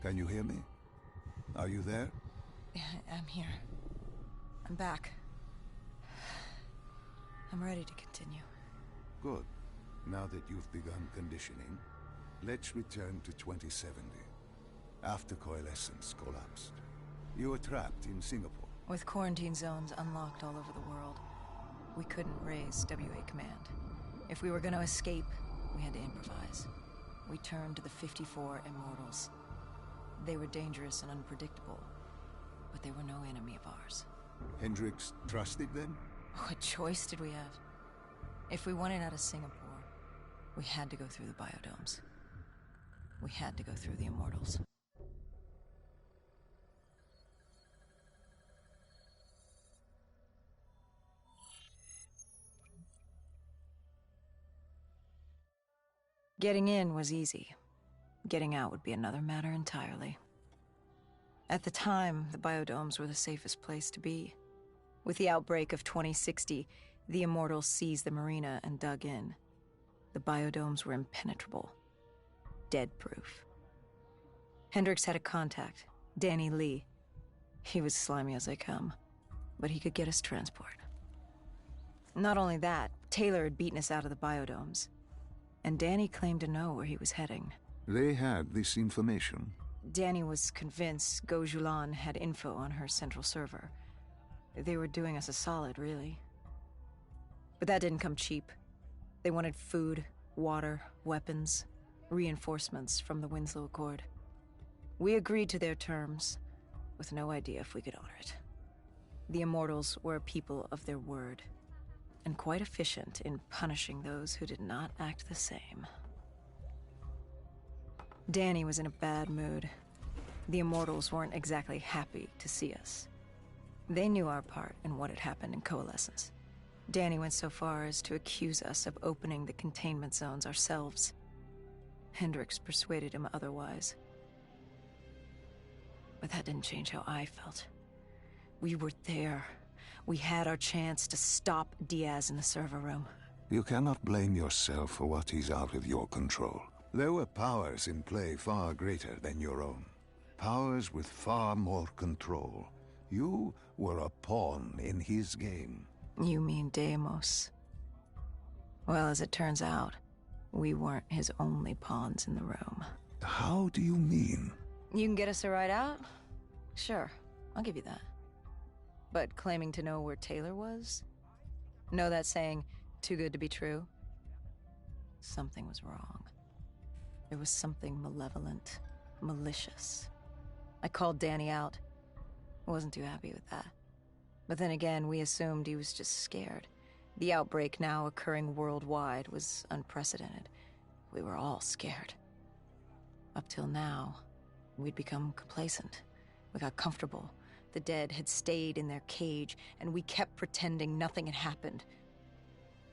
Can you hear me? Are you there? I'm here. I'm back. I'm ready to continue. Good. Now that you've begun conditioning, let's return to 2070. After Coalescence collapsed. You were trapped in Singapore. With quarantine zones unlocked all over the world, we couldn't raise WA command. If we were going to escape, we had to improvise. We turned to the 54 Immortals. They were dangerous and unpredictable, but they were no enemy of ours. Hendricks trusted them? What choice did we have? If we wanted out of Singapore, we had to go through the biodomes. We had to go through the Immortals. Getting in was easy. Getting out would be another matter entirely. At the time, the biodomes were the safest place to be. With the outbreak of 2060, the Immortals seized the marina and dug in. The biodomes were impenetrable. Dead-proof. Hendricks had a contact, Danny Lee. He was slimy as they come, but he could get us transport. Not only that, Taylor had beaten us out of the biodomes. And Danny claimed to know where he was heading. They had this information. Danny was convinced Gojulan had info on her central server. They were doing us a solid, really. But that didn't come cheap. They wanted food, water, weapons, reinforcements from the Winslow Accord. We agreed to their terms, with no idea if we could honor it. The Immortals were a people of their word, and quite efficient in punishing those who did not act the same. Danny was in a bad mood. The Immortals weren't exactly happy to see us. They knew our part in what had happened in Coalescence. Danny went so far as to accuse us of opening the containment zones ourselves. Hendricks persuaded him otherwise. But that didn't change how I felt. We were there. We had our chance to stop Diaz in the server room. You cannot blame yourself for what is out of your control. There were powers in play far greater than your own. Powers with far more control. You were a pawn in his game. You mean Deimos? Well, as it turns out, we weren't his only pawns in the room. How do you mean? You can get us a ride out? Sure, I'll give you that. But claiming to know where Taylor was? Know that saying, too good to be true? Something was wrong. There was something malevolent, malicious. I called Danny out. I wasn't too happy with that. But then again, we assumed he was just scared. The outbreak now occurring worldwide was unprecedented. We were all scared. Up till now, we'd become complacent. We got comfortable. The dead had stayed in their cage, and we kept pretending nothing had happened.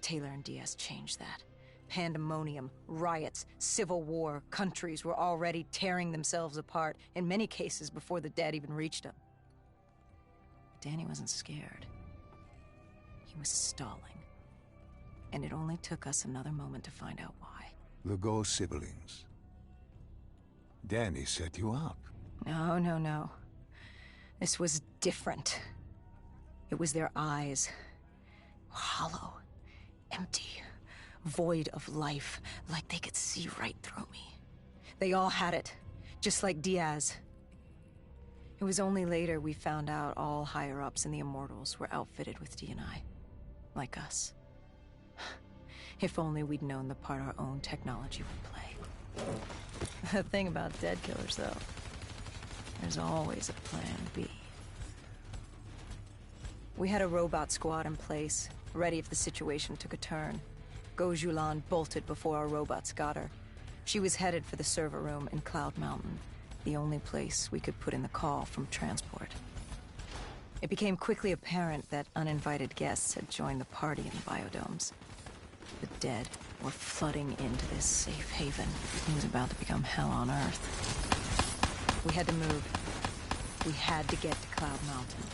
Taylor and Diaz changed that. Pandemonium, riots, civil war, countries were already tearing themselves apart, in many cases before the dead even reached them. Danny wasn't scared. He was stalling. And it only took us another moment to find out why. The Go siblings. Danny set you up. No. This was different. It was their eyes. Hollow. Empty. Void of life. Like they could see right through me. They all had it. Just like Diaz. It was only later we found out all higher-ups in the Immortals were outfitted with D&I. Like us. If only we'd known the part our own technology would play. The thing about dead killers, though, there's always a plan B. We had a robot squad in place, ready if the situation took a turn. Gojulan bolted before our robots got her. She was headed for the server room in Cloud Mountain, the only place we could put in the call from transport. It became quickly apparent that uninvited guests had joined the party in the biodomes. The dead were flooding into this safe haven. It was about to become hell on Earth. We had to move. We had to get to Cloud Mountain.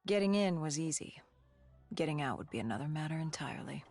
Getting in was easy. Getting out would be another matter entirely.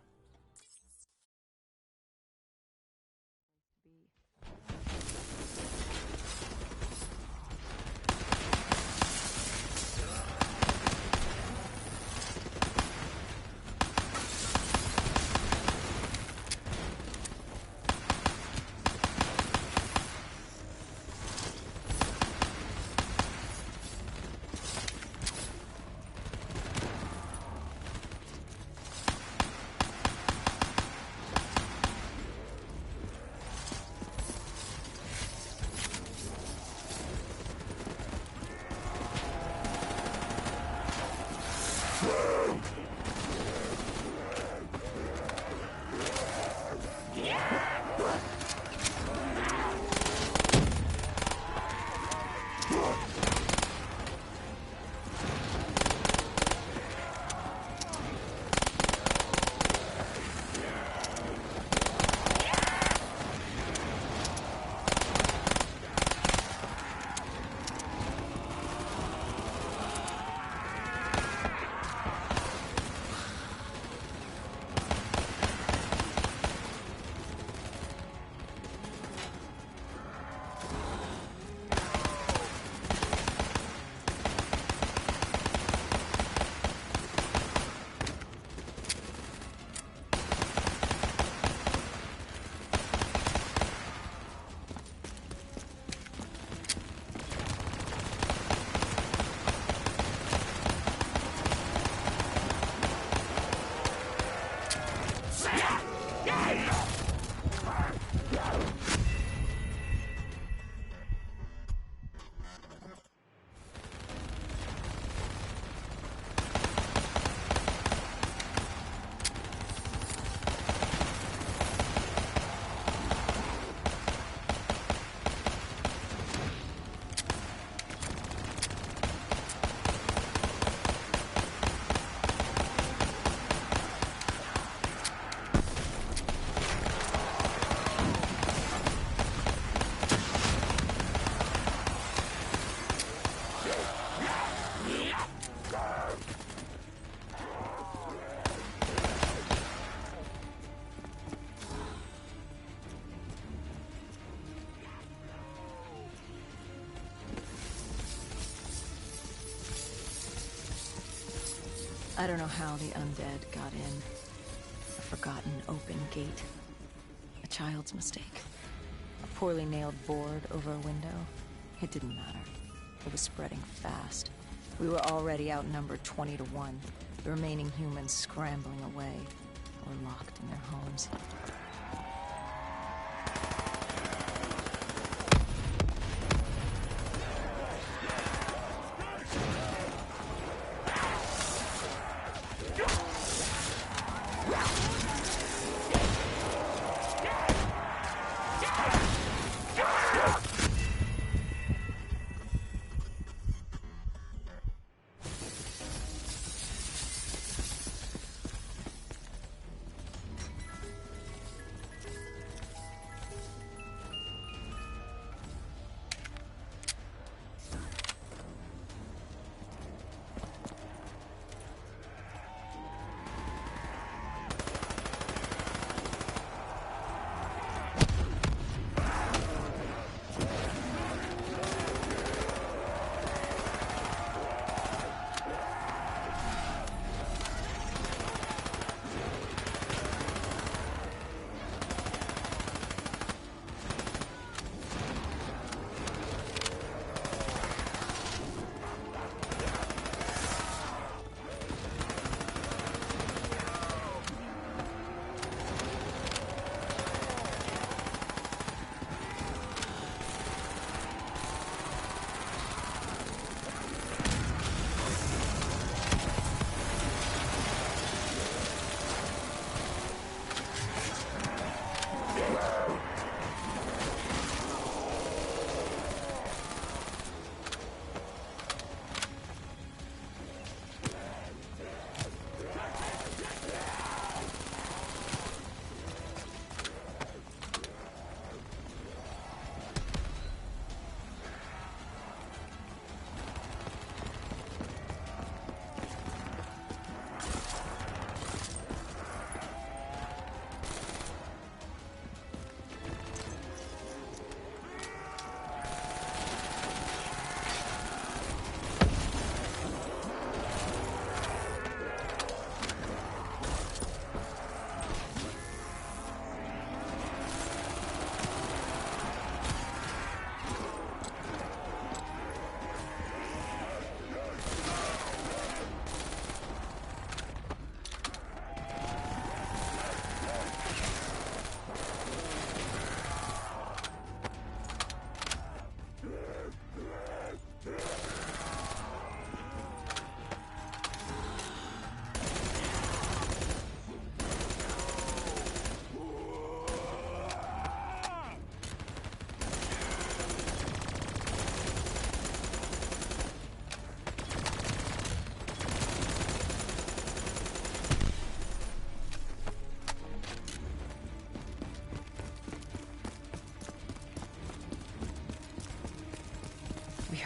I don't know how the undead got in. A forgotten open gate. A child's mistake. A poorly nailed board over a window. It didn't matter. It was spreading fast. We were already outnumbered 20 to 1. The remaining humans scrambling away or locked in their homes.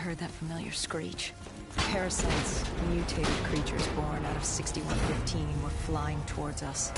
heard that familiar screech. Parasites, mutated creatures born out of 6115, were flying towards us.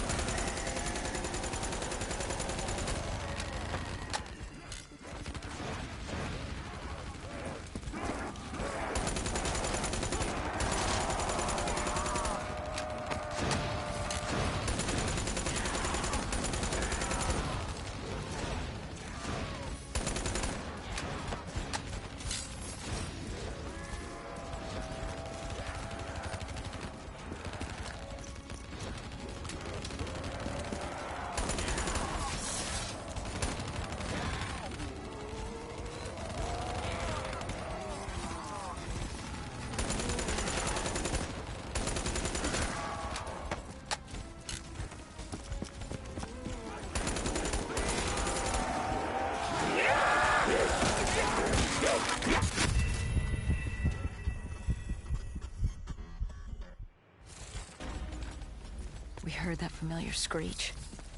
We heard that familiar screech.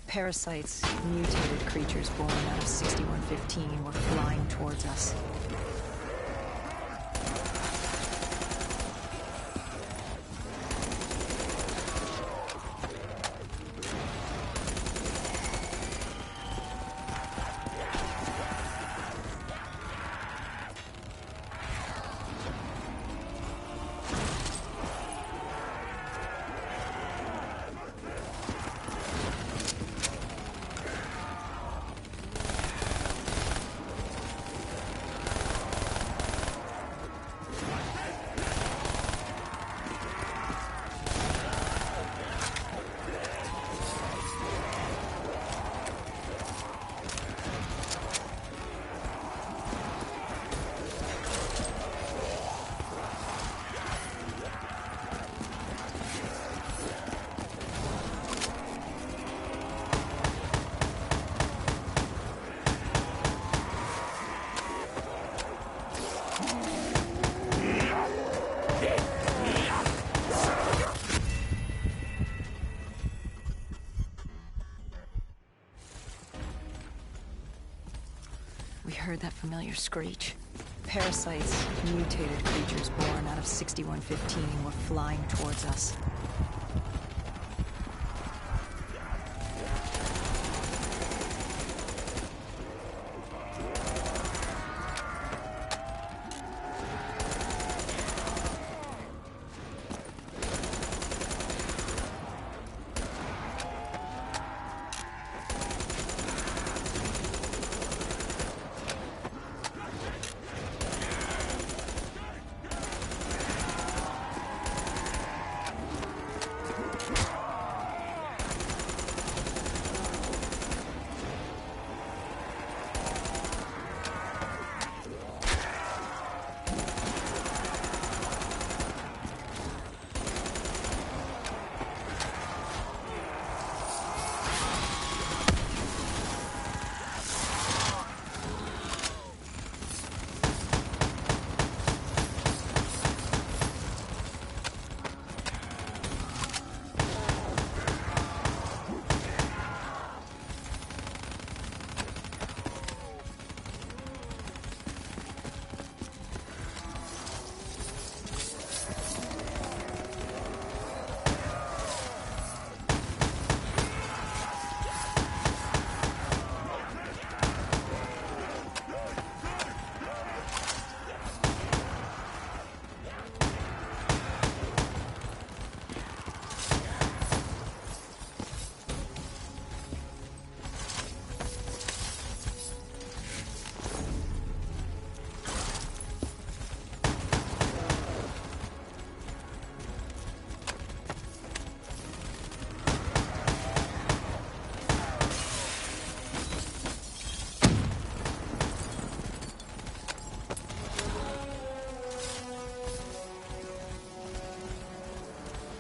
Parasites, mutated creatures born out of 6115, were flying towards us. We heard that familiar screech. Parasites, mutated creatures born out of 6115, were flying towards us.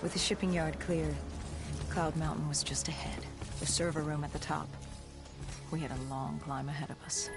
With the shipping yard cleared, Cloud Mountain was just ahead, the server room at the top. We had a long climb ahead of us.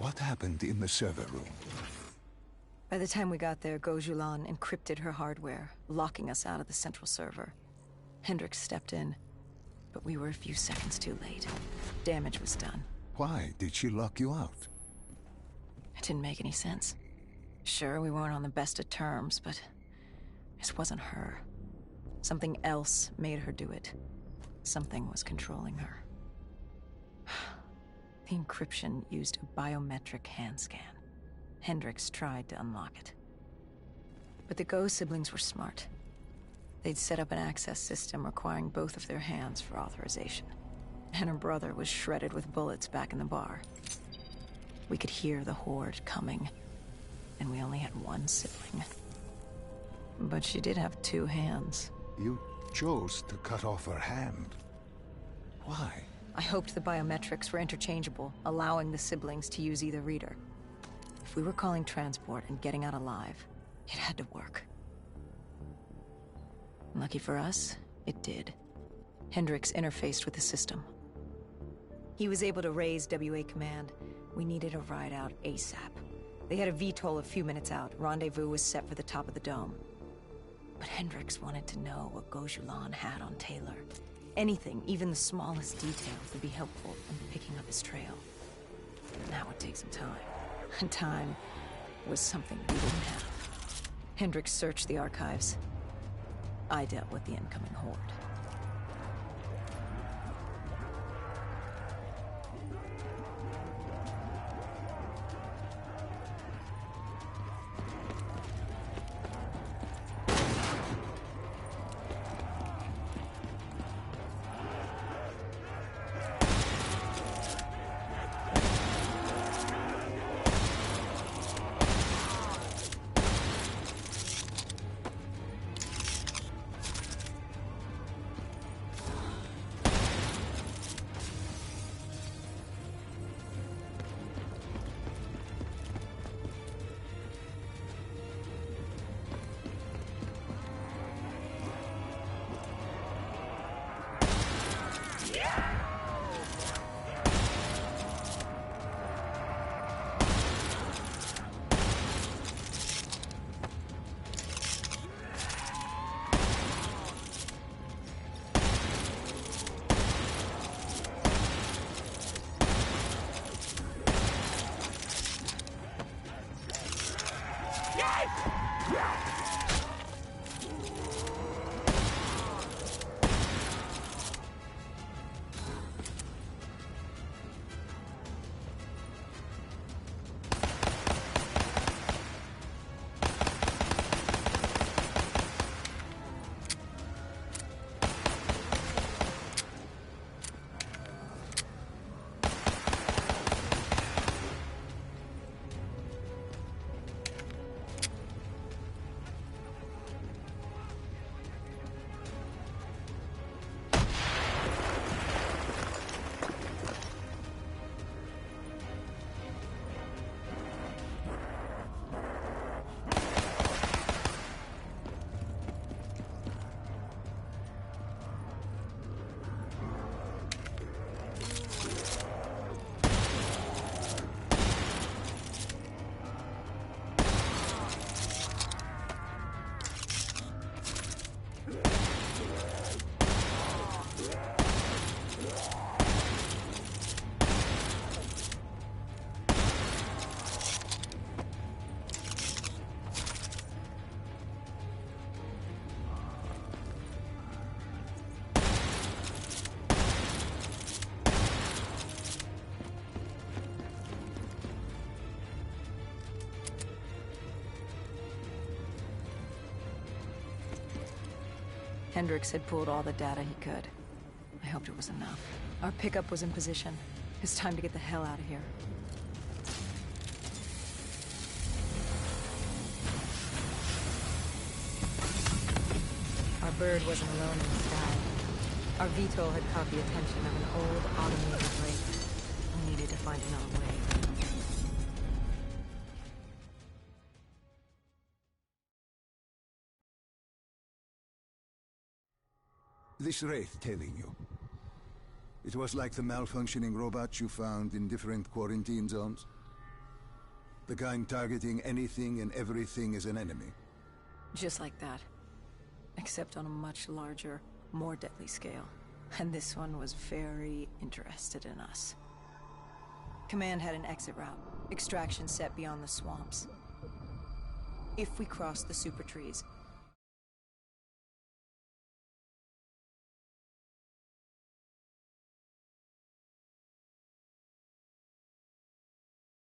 What happened in the server room? By the time we got there, Gojulan encrypted her hardware, locking us out of the central server. Hendricks stepped in, but we were a few seconds too late. Damage was done. Why did she lock you out? It didn't make any sense. Sure, we weren't on the best of terms, but this wasn't her. Something else made her do it. Something was controlling her. The encryption used a biometric hand scan. Hendricks tried to unlock it. But the Go siblings were smart. They'd set up an access system requiring both of their hands for authorization. And her brother was shredded with bullets back in the bar. We could hear the horde coming, and we only had one sibling. But she did have two hands. You chose to cut off her hand. Why? I hoped the biometrics were interchangeable, allowing the siblings to use either reader. If we were calling transport and getting out alive, it had to work. Lucky for us, it did. Hendricks interfaced with the system. He was able to raise WA command. We needed a ride out ASAP. They had a VTOL a few minutes out. Rendezvous was set for the top of the dome. But Hendricks wanted to know what Gojulan had on Taylor. Anything, even the smallest detail, would be helpful in picking up his trail. That would take some time. And time was something we didn't have. Hendricks searched the archives. I dealt with the incoming horde. Hendricks had pulled all the data he could. I hoped it was enough. Our pickup was in position. It's time to get the hell out of here. Our bird wasn't alone in the sky. Our VTOL had caught the attention of an old automated wraith. We needed to find another way. This wraith telling you. It was like the malfunctioning robots you found in different quarantine zones. The kind targeting anything and everything as an enemy. Just like that. Except on a much larger, more deadly scale. And this one was very interested in us. Command had an exit route. Extraction set beyond the swamps. If we crossed the super trees,